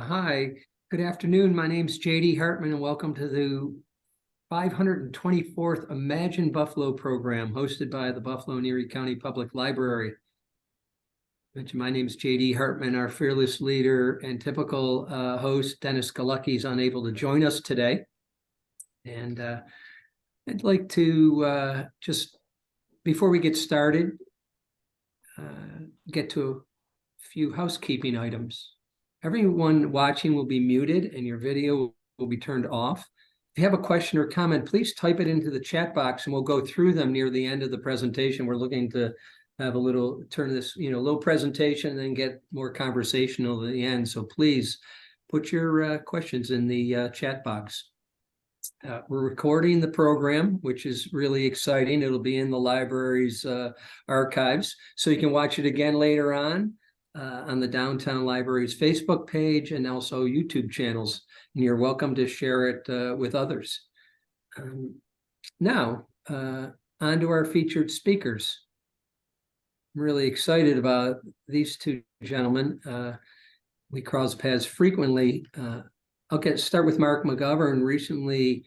Hi, good afternoon. My name's JD Hartman, and welcome to the 524th Imagine Buffalo program hosted by the Buffalo and Erie County Public Library. My name is JD Hartman. Our fearless leader and typical host, Dennis Galucki, is unable to join us today. And I'd like to just, before we get started, get to a few housekeeping items. Everyone watching will be muted and your video will be turned off. If you have a question or comment, please type it into the chat box and we'll go through them near the end of the presentation. We're looking to have a little, turn this, little presentation and then get more conversational at the end. So please put your questions in the chat box. We're recording the program, which is really exciting. It'll be in the library's archives, so you can watch it again later on the Downtown Library's Facebook page and also YouTube channels. And you're welcome to share it with others. Now, on to our featured speakers. I'm really excited about these two gentlemen. We cross paths frequently. I'll start with Mark McGovern. Recently,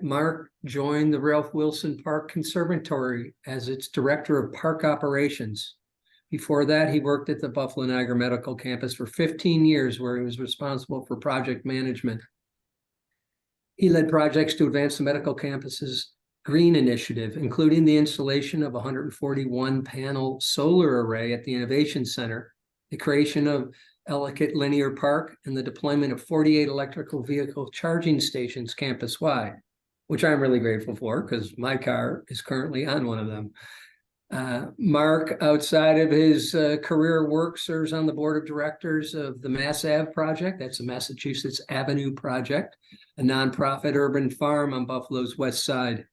Mark joined the Ralph Wilson Park Conservatory as its Director of Park Operations. Before that, he worked at the Buffalo Niagara Medical Campus for 15 years, where he was responsible for project management. He led projects to advance the medical campus's green initiative, including the installation of a 141-panel solar array at the Innovation Center, the creation of Ellicott Linear Park, and the deployment of 48 electrical vehicle charging stations campus-wide, which I'm really grateful for because my car is currently on one of them. Mark, outside of his career work, serves on the board of directors of the Mass Ave project. That's a Massachusetts Avenue project, a nonprofit urban farm on Buffalo's west side.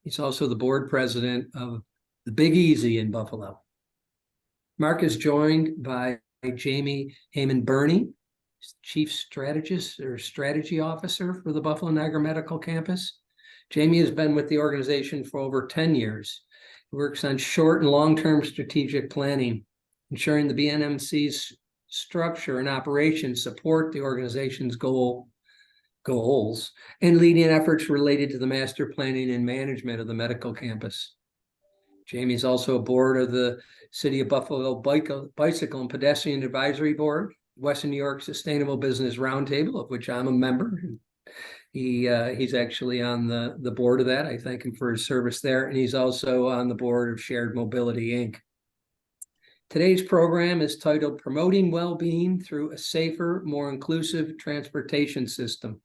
He's also the board president of the Big Easy in Buffalo. Mark is joined by Jamie Hamann-Burney, Chief Strategist or Strategy Officer for the Buffalo Niagara Medical Campus. Jamie has been with the organization for over 10 years. He works on short and long-term strategic planning, ensuring the BNMC's structure and operations support the organization's goals, and leading efforts related to the master planning and management of the medical campus. Jamie is also a board of the City of Buffalo Bicycle and Pedestrian Advisory Board, Western New York Sustainable Business Roundtable, of which I'm a member. He's actually on the board of that. I thank him for his service there. And he's also on the board of Shared Mobility, Inc. Today's program is titled Promoting Well-Being Through a Safer, More Inclusive Transportation System.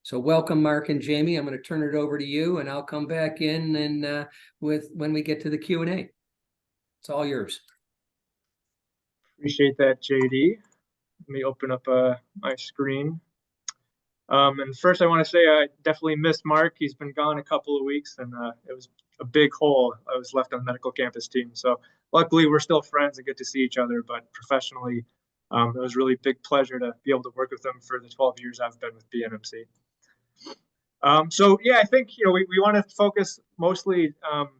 So welcome, Mark and Jamie. I'm going to turn it over to you, and I'll come back in and when we get to the Q&A. It's all yours. Appreciate that, JD. Let me open up my screen. And first I want to say I definitely missed Mark. He's been gone a couple of weeks, and it was a big hole I was left on the medical campus team. So luckily we're still friends and get to see each other, but professionally, it was really a big pleasure to be able to work with him for the 12 years I've been with BNMC. So yeah, I think, we want to focus mostly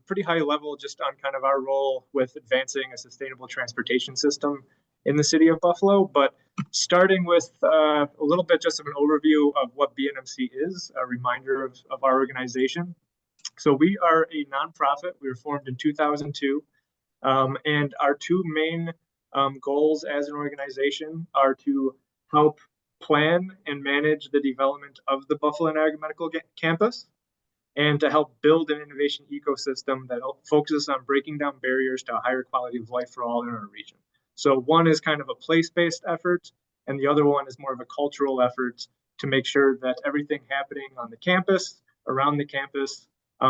pretty high level just on kind of our role with advancing a sustainable transportation system in the city of Buffalo, but starting with a little bit just of an overview of what BNMC is, a reminder of our organization. So we are a nonprofit. We were formed in 2002, and our two main goals as an organization are to help plan and manage the development of the Buffalo Niagara Medical Campus, and to help build an innovation ecosystem that focuses on breaking down barriers to a higher quality of life for all in our region. So one is kind of a place-based effort, and the other one is more of a cultural effort to make sure that everything happening on the campus, around the campus,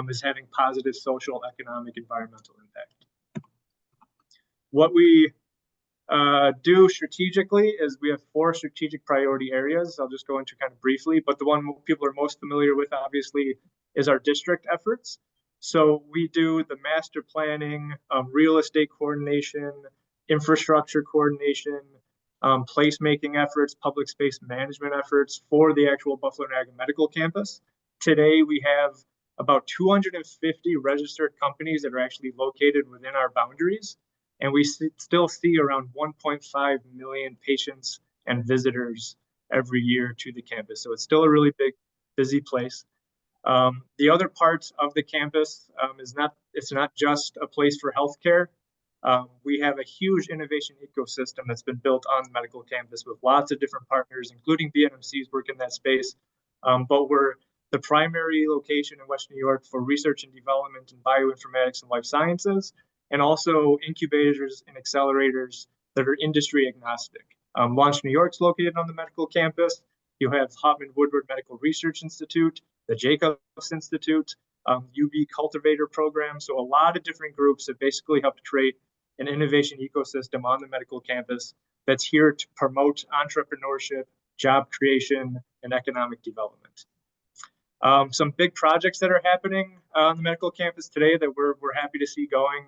is having positive social, economic, environmental impact. What we do strategically is we have 4 strategic priority areas. I'll just go into kind of briefly, but the one people are most familiar with, obviously, is our district efforts. So we do the master planning, real estate coordination, infrastructure coordination, placemaking efforts, public space management efforts for the actual Buffalo Niagara Medical Campus. Today, we have about 250 registered companies that are actually located within our boundaries. And we still see around 1.5 million patients and visitors every year to the campus. So it's still a really big, busy place. The other part of the campus it's not just a place for healthcare. We have a huge innovation ecosystem that's been built on the medical campus with lots of different partners, including BNMC's work in that space. But we're the primary location in West New York for research and development in bioinformatics and life sciences, and also incubators and accelerators that are industry agnostic. Launch New York's located on the medical campus. You have Hamann-Woodward Medical Research Institute, the Jacobs Institute, UB Cultivator Program. So a lot of different groups that basically help to create an innovation ecosystem on the medical campus that's here to promote entrepreneurship, job creation, and economic development. Some big projects that are happening on the medical campus today that we're happy to see going.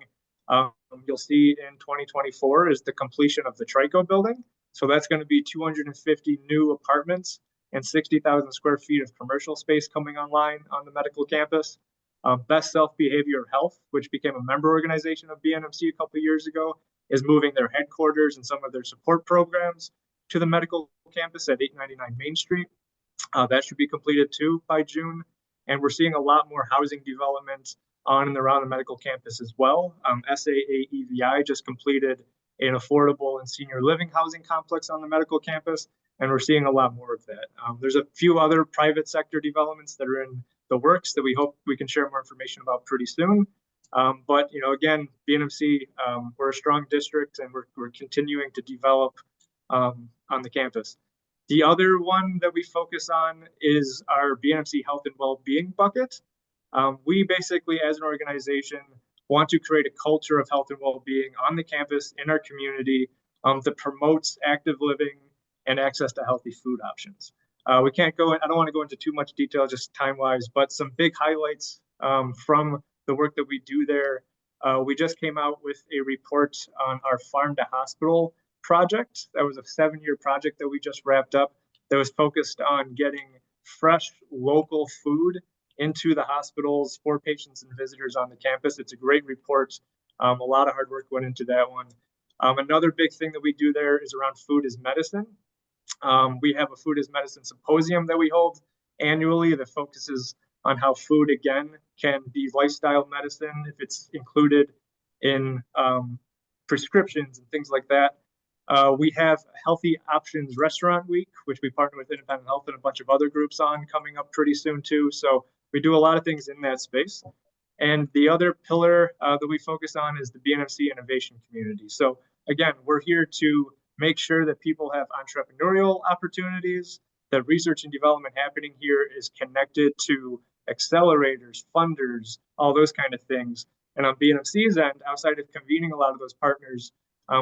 You'll see in 2024 is the completion of the Trico building. So that's going to be 250 new apartments and 60,000 square feet of commercial space coming online on the medical campus. Best Self Behavior Health, which became a member organization of BNMC a couple of years ago, is moving their headquarters and some of their support programs to the medical campus at 899 Main Street. That should be completed too by June. And we're seeing a lot more housing development on and around the medical campus as well. SAAEVI just completed an affordable and senior living housing complex on the medical campus, and we're seeing a lot more of that. There's a few other private sector developments that are in the works that we hope we can share more information about pretty soon. But again, BNMC, we're a strong district, and we're continuing to develop on the campus. The other one that we focus on is our BNMC Health and Wellbeing bucket. We basically, as an organization, want to create a culture of health and well-being on the campus, in our community, that promotes active living and access to healthy food options. I don't want to go into too much detail just time-wise, but some big highlights from the work that we do there. We just came out with a report on our Farm to Hospital project. That was a 7-year project that we just wrapped up that was focused on getting fresh local food into the hospitals for patients and visitors on the campus. It's a great report. A lot of hard work went into that one. Another big thing that we do there is around food as medicine. We have a food as medicine symposium that we hold annually that focuses on how food, again, can be lifestyle medicine if it's included in prescriptions and things like that. We have Healthy Options Restaurant Week, which we partner with Independent Health and a bunch of other groups on coming up pretty soon too. So we do a lot of things in that space. And the other pillar that we focus on is the BNMC innovation community. So again, we're here to make sure that people have entrepreneurial opportunities, that research and development happening here is connected to accelerators, funders, all those kind of things. And on BNMC's end, outside of convening a lot of those partners,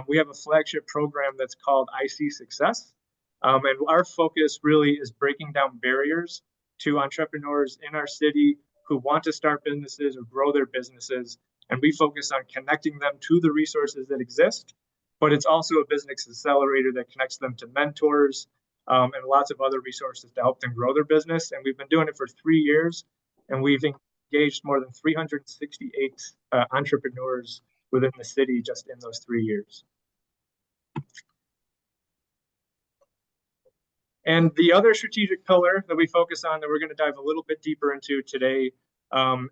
we have a flagship program that's called IC Success. And our focus really is breaking down barriers to entrepreneurs in our city who want to start businesses or grow their businesses. And we focus on connecting them to the resources that exist, but it's also a business accelerator that connects them to mentors and lots of other resources to help them grow their business. And we've been doing it for 3 years, and we've engaged more than 368 entrepreneurs within the city just in those 3 years. And the other strategic pillar that we focus on that we're going to dive a little bit deeper into today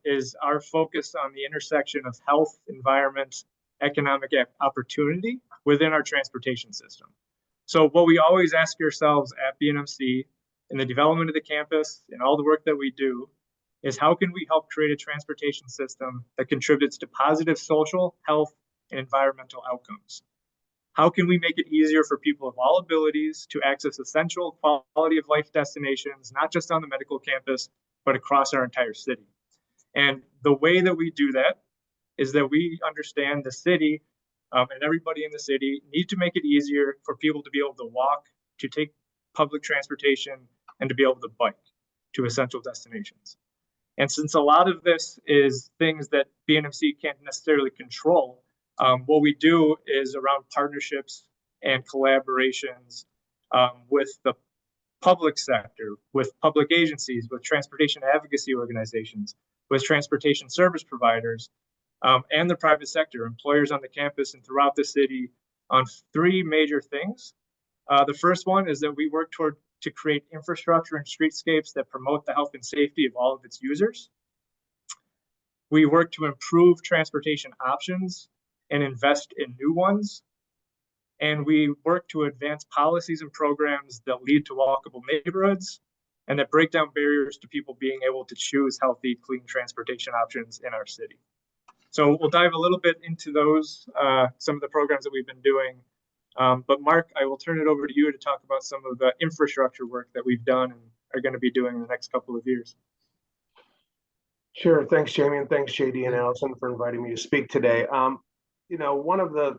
is our focus on the intersection of health, environment, economic opportunity within our transportation system. So what we always ask ourselves at BNMC in the development of the campus and all the work that we do is how can we help create a transportation system that contributes to positive social, health, and environmental outcomes? How can we make it easier for people of all abilities to access essential quality of life destinations, not just on the medical campus, but across our entire city? And the way that we do that is that we understand the city and everybody in the city need to make it easier for people to be able to walk, to take public transportation, and to be able to bike to essential destinations. And since a lot of this is things that BNMC can't necessarily control, what we do is around partnerships and collaborations with the public sector, with public agencies, with transportation advocacy organizations, with transportation service providers, and the private sector, employers on the campus and throughout the city on 3 major things. The first one is that we work to create infrastructure and streetscapes that promote the health and safety of all of its users. We work to improve transportation options and invest in new ones. And we work to advance policies and programs that lead to walkable neighborhoods and that break down barriers to people being able to choose healthy, clean transportation options in our city. So we'll dive a little bit into those, some of the programs that we've been doing. But Mark, I will turn it over to you to talk about some of the infrastructure work that we've done and are going to be doing in the next couple of years. Sure. Thanks, Jamie, and thanks, JD and Allison, for inviting me to speak today. One of the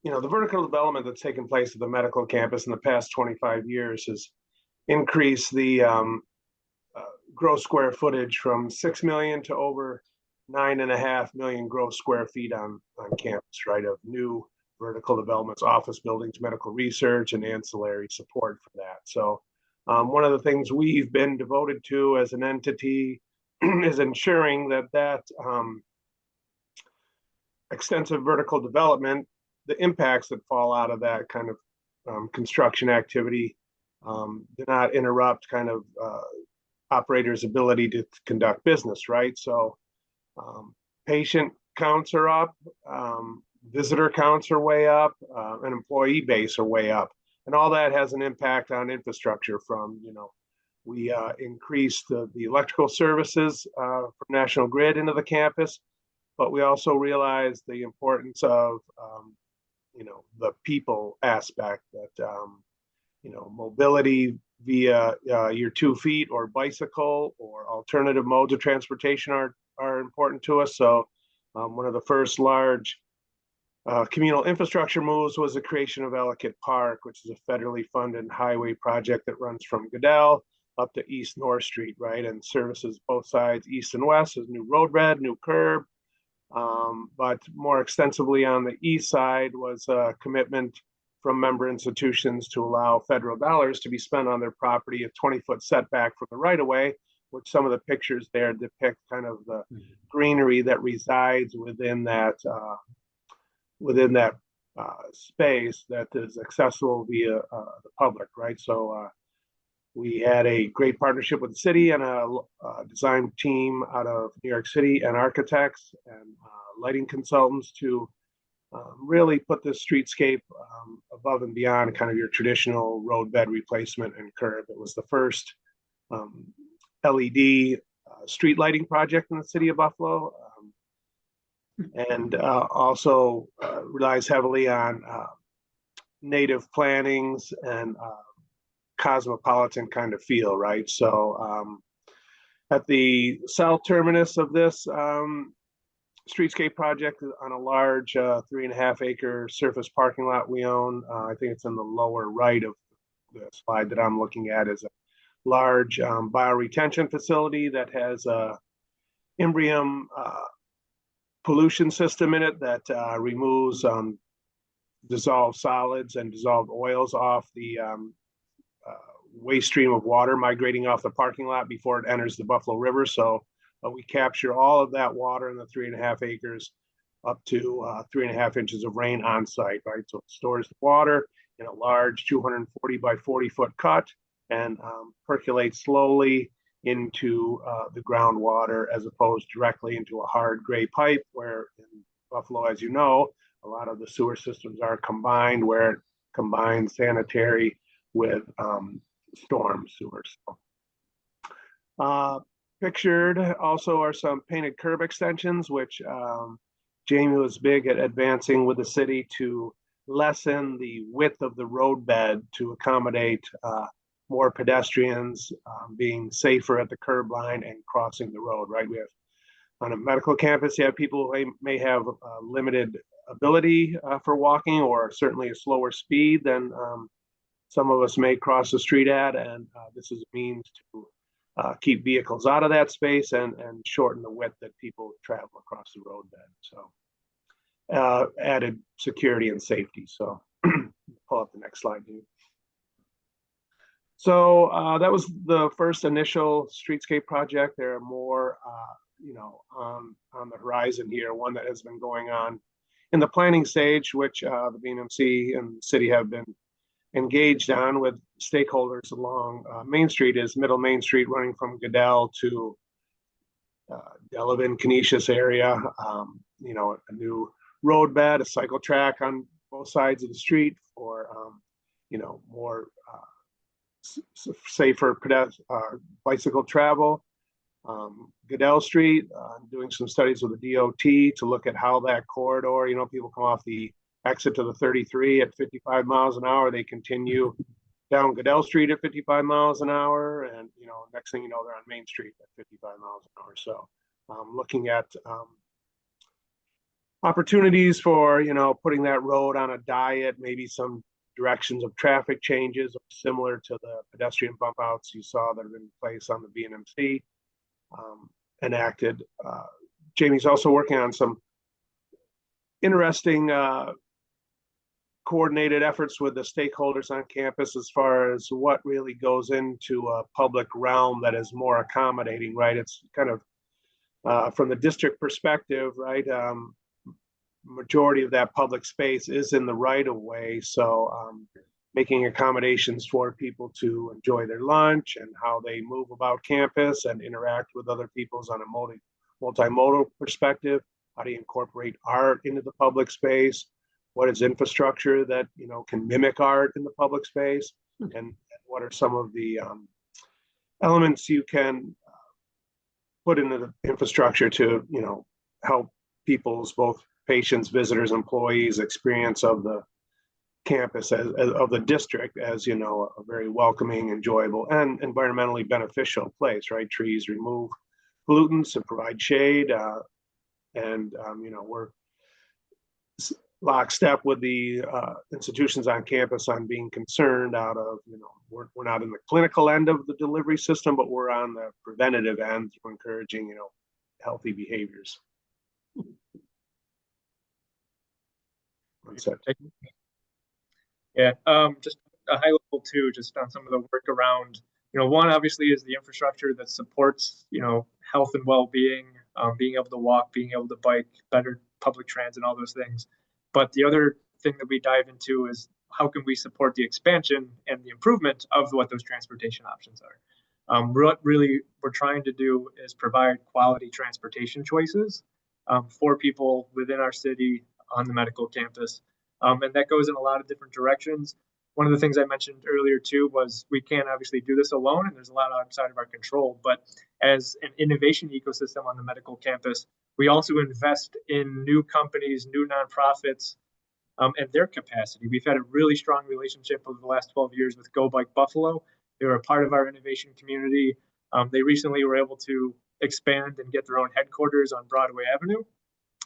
the vertical development that's taken place at the medical campus in the past 25 years has increased the gross square footage from 6 million to over 9.5 million gross square feet on campus, right, of new vertical developments, office buildings, medical research, and ancillary support for that. So one of the things we've been devoted to as an entity is ensuring that extensive vertical development, the impacts that fall out of that kind of construction activity do not interrupt kind of operators' ability to conduct business, right? So patient counts are up, visitor counts are way up, and employee base are way up. And all that has an impact on infrastructure from, we increased the electrical services from National Grid into the campus, but we also realized the importance of the people aspect that, mobility via your 2 feet or bicycle or alternative modes of transportation are important to us. So one of the first large communal infrastructure moves was the creation of Ellicott Park, which is a federally funded highway project that runs from Goodell up to East North Street, right, and services both sides, east and west. There's new road bed, new curb. But more extensively on the east side was a commitment from member institutions to allow federal dollars to be spent on their property, a 20-foot setback from the right-of-way, which some of the pictures there depict kind of the greenery that resides within that space that is accessible via the public, right? So we had a great partnership with the city and a design team out of New York City and architects and lighting consultants to really put this streetscape above and beyond kind of your traditional road bed replacement and curb. It was the first LED street lighting project in the city of Buffalo, and also relies heavily on native plantings and cosmopolitan kind of feel, right? So at the south terminus of this streetscape project on a large 3.5 acre surface parking lot we own, I think it's in the lower right of the slide that I'm looking at, is a large bioretention facility that has a Imbrium pollution system in it that removes dissolved solids and dissolved oils off the waste stream of water migrating off the parking lot before it enters the Buffalo River. So we capture all of that water in the 3.5 acres up to 3.5 inches of rain on site, right? So it stores the water in a large 240 by 40 foot cut and percolates slowly into the groundwater as opposed directly into a hard gray pipe, where in Buffalo, as you know, a lot of the sewer systems are combined, where it combines sanitary with storm sewers. Pictured also are some painted curb extensions, which Jamie was big at advancing with the city to lessen the width of the road bed to accommodate more pedestrians being safer at the curb line and crossing the road, right? We have on a medical campus, you have people who may have limited ability for walking or certainly a slower speed than some of us may cross the street at, and this is a means to keep vehicles out of that space and shorten the width that people travel across the road bed. So added security and safety. So pull up the next slide, dude. So that was the first initial streetscape project. There are more, on the horizon here. One that has been going on in the planning stage, which the BNMC and the city have been engaged on with stakeholders along Main Street, is Middle Main Street running from Goodell to Delavan, Canisius area. You know, a new road bed, a cycle track on both sides of the street for, you know, more safer bicycle travel. Goodell Street, doing some studies with the DOT to look at how that corridor, you know, people come off the exit to the 33 at 55 miles an hour, they continue down Goodell Street at 55 miles an hour, and, you know, next thing you know, they're on Main Street at 55 miles an hour. So looking at opportunities for, you know, putting that road on a diet, maybe some directions of traffic changes similar to the pedestrian bump outs you saw that have been in place on the BNMC enacted. Jamie's also working on some interesting coordinated efforts with the stakeholders on campus as far as what really goes into a public realm that is more accommodating, right? It's kind of from the district perspective, right? Majority of that public space is in the right of way. So making accommodations for people to enjoy their lunch and how they move about campus and interact with other people's on a multimodal perspective. How do you incorporate art into the public space? What is infrastructure that, you know, can mimic art in the public space? And what are some of the elements you can put into the infrastructure to, you know, help people's both patients, visitors, employees experience of the campus as of the district as, you know, a very welcoming, enjoyable, and environmentally beneficial place, right? Trees remove pollutants and provide shade, and you know, we're lockstep with the institutions on campus on being concerned out of, you know, we're not in the clinical end of the delivery system, but we're on the preventative end for encouraging, you know, healthy behaviors. Yeah, just a high level too, just on some of the work around, you know, one obviously is the infrastructure that supports, you know, health and well-being, being able to walk, being able to bike, better public transit, all those things. But the other thing that we dive into is how can we support the expansion and the improvement of what those transportation options are. What really we're trying to do is provide quality transportation choices for people within our city on the medical campus. And that goes in a lot of different directions. One of the things I mentioned earlier too was we can't obviously do this alone, and there's a lot outside of our control. But as an innovation ecosystem on the medical campus, we also invest in new companies, new nonprofits, and their capacity. We've had a really strong relationship over the last 12 years with Go Bike Buffalo. They were a part of our innovation community. They recently were able to expand and get their own headquarters on Broadway Avenue.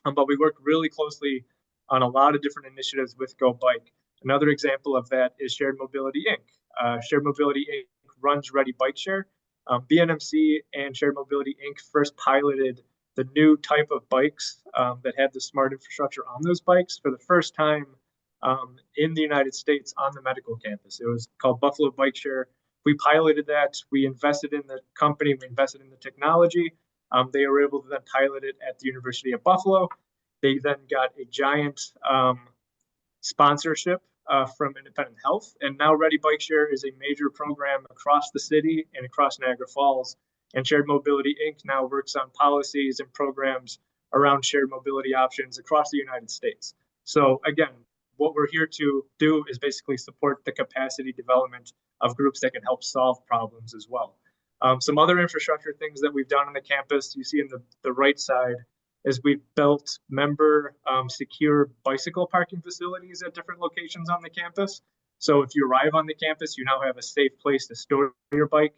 But we work really closely on a lot of different initiatives with Go Bike. Another example of that is Shared Mobility Inc. Shared Mobility Inc. runs Ready Bike Share. BNMC and Shared Mobility Inc. first piloted the new type of bikes that had the smart infrastructure on those bikes for the first time in the United States on the medical campus. It was called Buffalo Bike Share. We piloted that. We invested in the company. We invested in the technology. They were able to then pilot it at the University of Buffalo. They then got a giant sponsorship from Independent Health. And now Ready Bike Share is a major program across the city and across Niagara Falls. And Shared Mobility Inc. now works on policies and programs around shared mobility options across the United States. So again, what we're here to do is basically support the capacity development of groups that can help solve problems as well. Some other infrastructure things that we've done on the campus, you see in the right side, is we've built member secure bicycle parking facilities at different locations on the campus. So if you arrive on the campus, you now have a safe place to store your bike.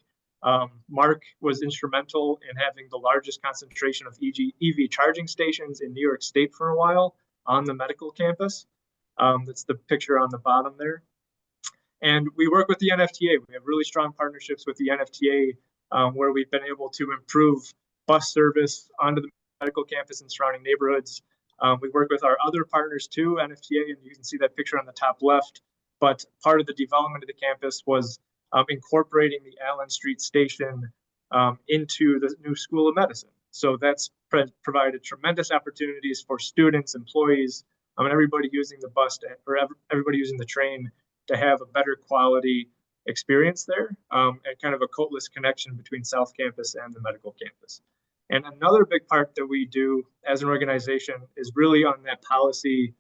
Mark was instrumental in having the largest concentration of EV charging stations in New York State for a while on the medical campus. That's the picture on the bottom there. And we work with the NFTA. We have really strong partnerships with the NFTA where we've been able to improve bus service onto the medical campus and surrounding neighborhoods. We work with our other partners too, NFTA, and you can see that picture on the top left. But part of the development of the campus was incorporating the Allen Street Station into the new School of Medicine. So that's provided tremendous opportunities for students, employees, and everybody using the bus everybody using the train to have a better quality experience there, and kind of a coatless connection between South Campus and the medical campus. And another big part that we do as an organization is really on that policy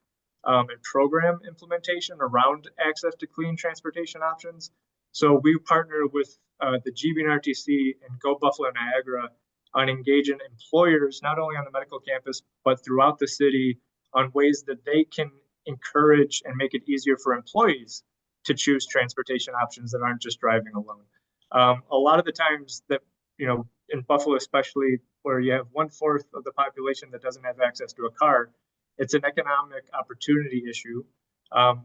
and program implementation around access to clean transportation options. So we partner with the GBNRTC and Go Buffalo Niagara on engaging employers, not only on the medical campus, but throughout the city, on ways that they can encourage and make it easier for employees to choose transportation options that aren't just driving alone. A lot of the times that, in Buffalo especially, where you have 1/4 of the population that doesn't have access to a car, it's an economic opportunity issue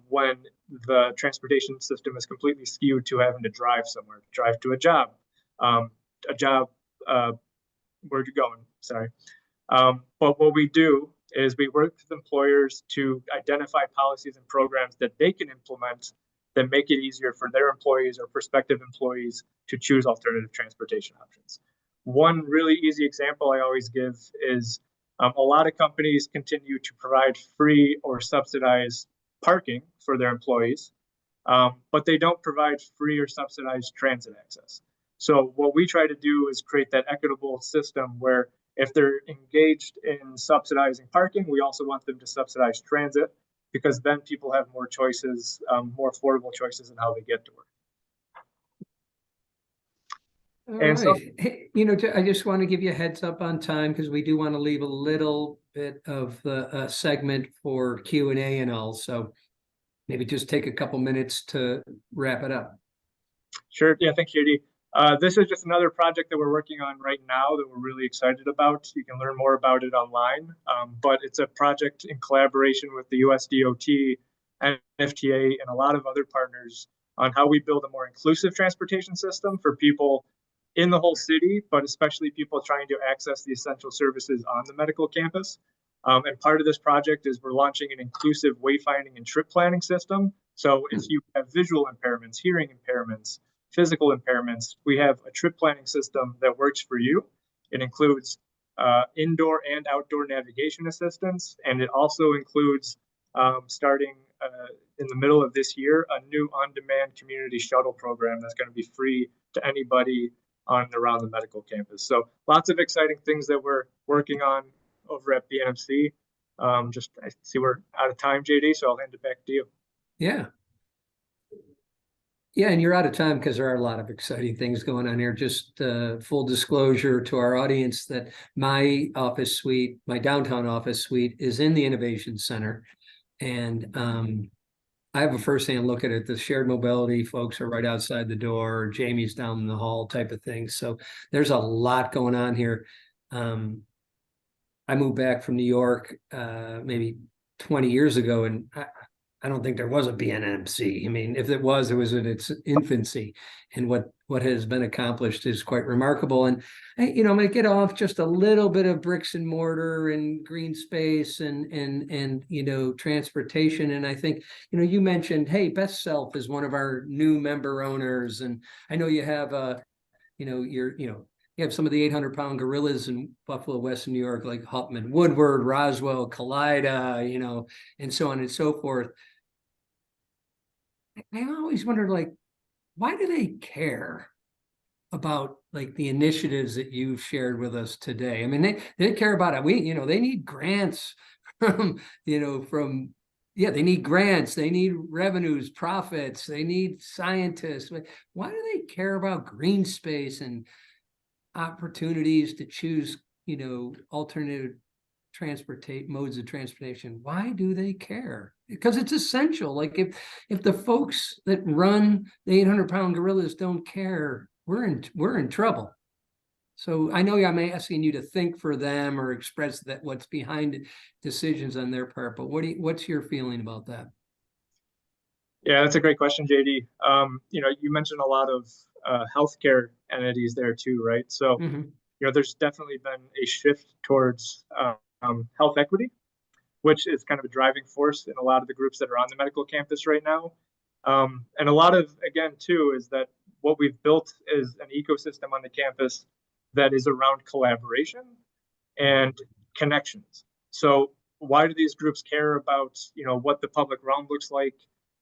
when the transportation system is completely skewed to having to drive somewhere, drive to a job, where'd you going? Sorry. But what we do is we work with employers to identify policies and programs that they can implement that make it easier for their employees or prospective employees to choose alternative transportation options. One really easy example I always give is a lot of companies continue to provide free or subsidized parking for their employees, but they don't provide free or subsidized transit access. So what we try to do is create that equitable system where if they're engaged in subsidizing parking, we also want them to subsidize transit, because then people have more choices, more affordable choices in how they get to work. All right. So, hey, I just want to give you a heads up on time, because we do want to leave a little bit of the segment for Q&A and all. So maybe just take a couple minutes to wrap it up. Sure. Yeah, thanks, JD. This is just another project that we're working on right now that we're really excited about. You can learn more about it online, but it's a project in collaboration with the USDOT and FTA and a lot of other partners on how we build a more inclusive transportation system for people in the whole city, but especially people trying to access the essential services on the medical campus. And part of this project is we're launching an inclusive wayfinding and trip planning system. So if you have visual impairments, hearing impairments, physical impairments, we have a trip planning system that works for you. It includes indoor and outdoor navigation assistance, and it also includes, starting in the middle of this year, a new on-demand community shuttle program that's going to be free to anybody on and around the medical campus. So lots of exciting things that we're working on over at BNMC. I see we're out of time, JD, so I'll hand it back to you. Yeah. Yeah, and you're out of time because there are a lot of exciting things going on here. Just full disclosure to our audience that my office suite, my downtown office suite, is in the Innovation Center. And I have a firsthand look at it. The shared mobility folks are right outside the door. Jamie's down in the hall type of thing. So there's a lot going on here. I moved back from New York maybe 20 years ago, and I don't think there was a BNMC. I mean, if it was in its infancy, and what has been accomplished is quite remarkable. And I'm going to get off just a little bit of bricks and mortar and green space and transportation. And I think you mentioned, hey, Best Self is one of our new member owners, and I know you have you have some of the 800-pound gorillas in Buffalo, Western New York, like Hupman, Woodward, Roswell, Kaleida, and so on and so forth. I always wondered, why do they care about the initiatives that you've shared with us today? I mean, they care about it. They need grants they need grants, they need revenues, profits, they need scientists. Why do they care about green space and opportunities to choose, alternative modes of transportation? Why do they care? Because it's essential. If the folks that run the 800-pound gorillas don't care, we're in trouble. So I know I'm asking you to think for them or express that what's behind decisions on their part, but what's your feeling about that? Yeah, that's a great question, JD. You mentioned a lot of healthcare entities there too, right? So, there's definitely been a shift towards health equity, which is kind of a driving force in a lot of the groups that are on the medical campus right now. And a lot of, again, too, is that what we've built is an ecosystem on the campus that is around collaboration and connections. So why do these groups care about, what the public realm looks like,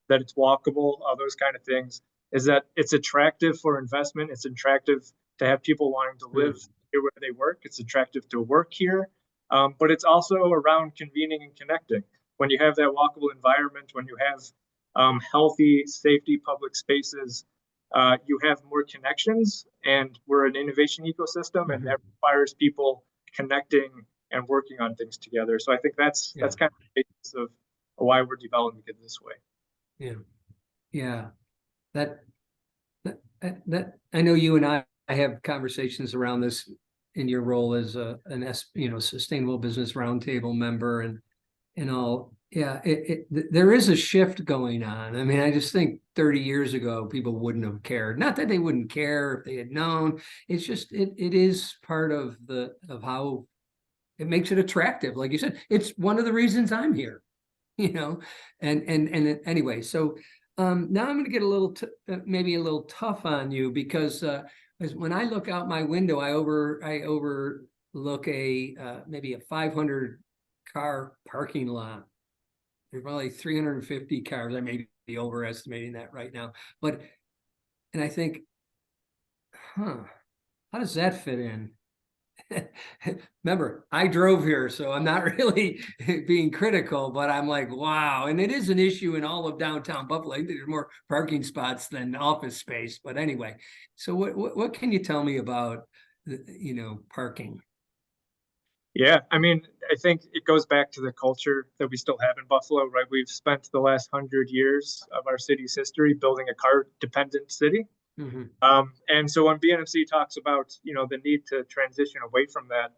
that it's walkable, all those kind of things, is that it's attractive for investment. It's attractive to have people wanting to live here where they work. It's attractive to work here, but it's also around convening and connecting. When you have that walkable environment, when you have healthy, safety public spaces, you have more connections, and we're an innovation ecosystem, and that requires people connecting and working on things together. So I think that's kind of the basis of why we're developing it this way. Yeah. That I know you and I have conversations around this in your role as an sustainable business roundtable member and all. Yeah, there is a shift going on. I mean, I just think 30 years ago, people wouldn't have cared. Not that they wouldn't care if they had known. It's just it is part of how it makes it attractive. Like you said, it's one of the reasons I'm here. And anyway, so now I'm going to get a little maybe a little tough on you because when I look out my window, I overlook maybe a 500 car parking lot. There's probably 350 cars. I may be overestimating that right now, and I think, how does that fit in? Remember, I drove here, so I'm not really being critical, but I'm like, wow. And it is an issue in all of downtown Buffalo. There's more parking spots than office space. But anyway, so what can you tell me about, parking? Yeah, I mean, I think it goes back to the culture that we still have in Buffalo, right? We've spent the last 100 years of our city's history building a car-dependent city. And so when BNMC talks about, the need to transition away from that,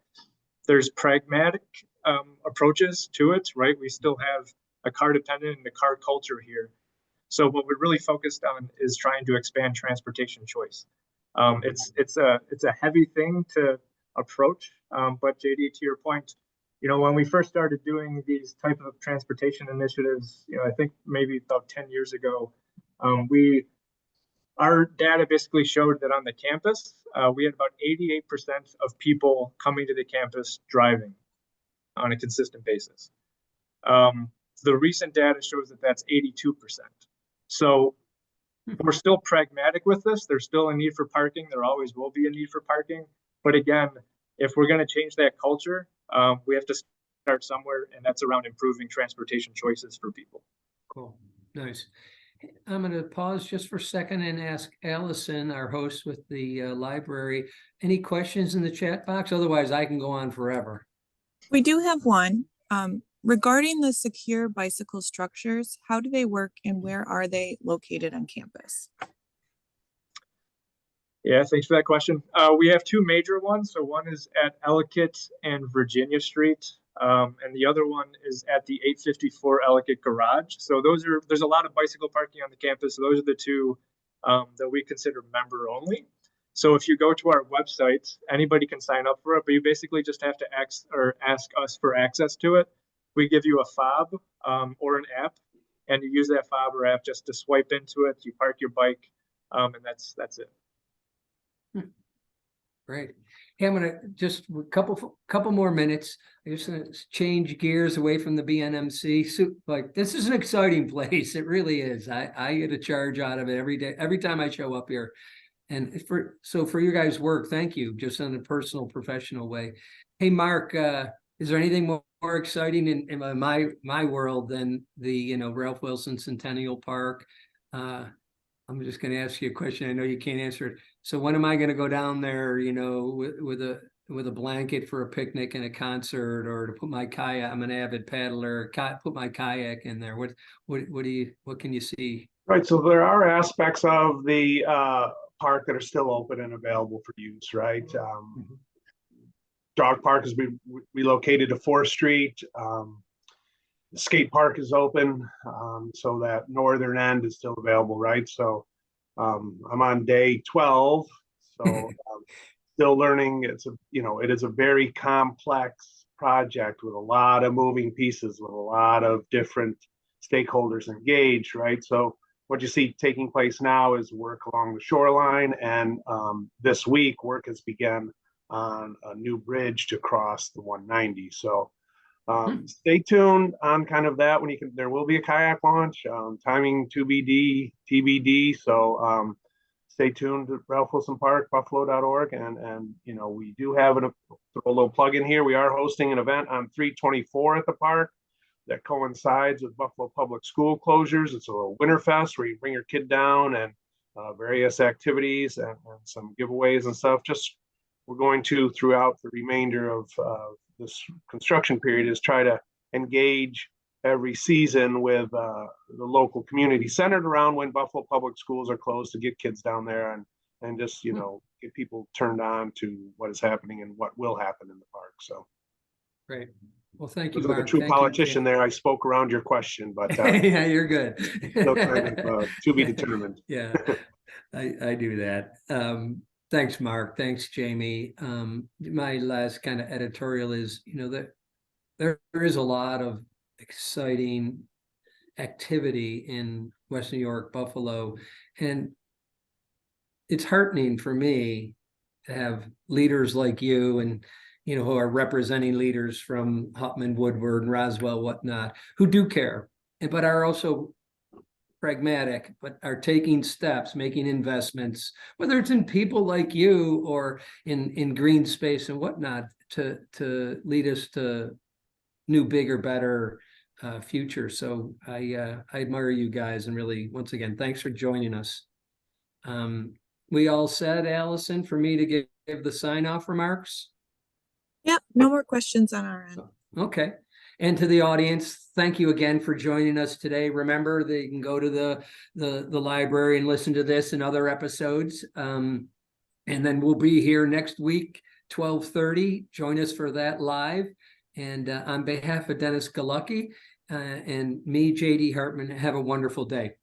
there's pragmatic approaches to it, right? We still have a car dependent and a car culture here. So what we're really focused on is trying to expand transportation choice. It's a heavy thing to approach, but JD, to your point, when we first started doing these type of transportation initiatives, I think maybe about 10 years ago, our data basically showed that on the campus, we had about 88% of people coming to the campus driving on a consistent basis. The recent data shows that that's 82%. So we're still pragmatic with this. There's still a need for parking. There always will be a need for parking. But again, if we're going to change that culture, we have to start somewhere, and that's around improving transportation choices for people. Cool. Nice. I'm going to pause just for a second and ask Allison, our host with the library, any questions in the chat box? Otherwise, I can go on forever. We do have one. Regarding the secure bicycle structures, how do they work and where are they located on campus? Yeah, thanks for that question. We have two major ones. So one is at Ellicott and Virginia Street. And the other one is at the 854 Ellicott Garage. So there's a lot of bicycle parking on the campus. So those are the two that we consider member only. So if you go to our website, anybody can sign up for it, but you basically just have to ask us for access to it. We give you a fob or an app, and you use that fob or app just to swipe into it. You park your bike, and that's it. Great. Hey, I'm gonna just a couple more minutes. I'm just gonna change gears away from the BNMC. So, like, this is an exciting place. It really is. I get a charge out of it every day, every time I show up here. And for your guys' work, thank you, just in a personal, professional way. Hey, Mark, is there anything more exciting in my world than the Ralph Wilson Centennial Park? I'm just going to ask you a question. I know you can't answer it. So when am I going to go down there, with a blanket for a picnic and a concert, or to put my kayak? I'm an avid paddler. Put my kayak in there. What can you see? Right. So there are aspects of the park that are still open and available for use. Right. Dog park has been relocated to 4th Street. The skate park is open, so that northern end is still available, right? So I'm on day 12, so still learning. It is a very complex project with a lot of moving pieces, with a lot of different stakeholders engaged, right? So what you see taking place now is work along the shoreline, and this week work has begun on a new bridge to cross the 190. So Stay tuned on kind of that when there will be a kayak launch, timing TBD. So stay tuned to Ralph Wilson Park, buffalo.org. And, you know, we do have throw a little plug in here. We are hosting an event on 3/24 at the park that coincides with Buffalo Public School closures. It's a little winter fest where you bring your kid down, and various activities and some giveaways and stuff. Just we're going to, throughout the remainder of this construction period, is try to engage every season with the local community centered around when Buffalo Public Schools are closed, to get kids down there and just, you know, get people turned on to what is happening and what will happen in the park. So Great. Well, thank you, like a Mark. true Thank you, politician there. I spoke around your question, but yeah, you're good. still kind of to be determined. Yeah, I do that. Thanks, Mark. Thanks, Jamie. My last kind of editorial is, you know, that there is a lot of exciting activity in West New York, Buffalo, and it's heartening for me to have leaders like you, and you know, who are representing leaders from Hutman, Woodward, and Roswell, whatnot, who do care, but are also pragmatic, but are taking steps, making investments, whether it's in people like you or in green space and whatnot, to lead us to new, bigger, better future. So I admire you guys, and really, once again, thanks for joining us. We all said, Allison, for me to give the sign-off remarks? Yep, no more questions on our end. Okay. And to the audience, thank you again for joining us today. Remember, they can go to the library and listen to this and other episodes. And then we'll be here next week, 12:30. Join us for that live. And on behalf of Dennis Galucki and me, JD Hartman, have a wonderful day.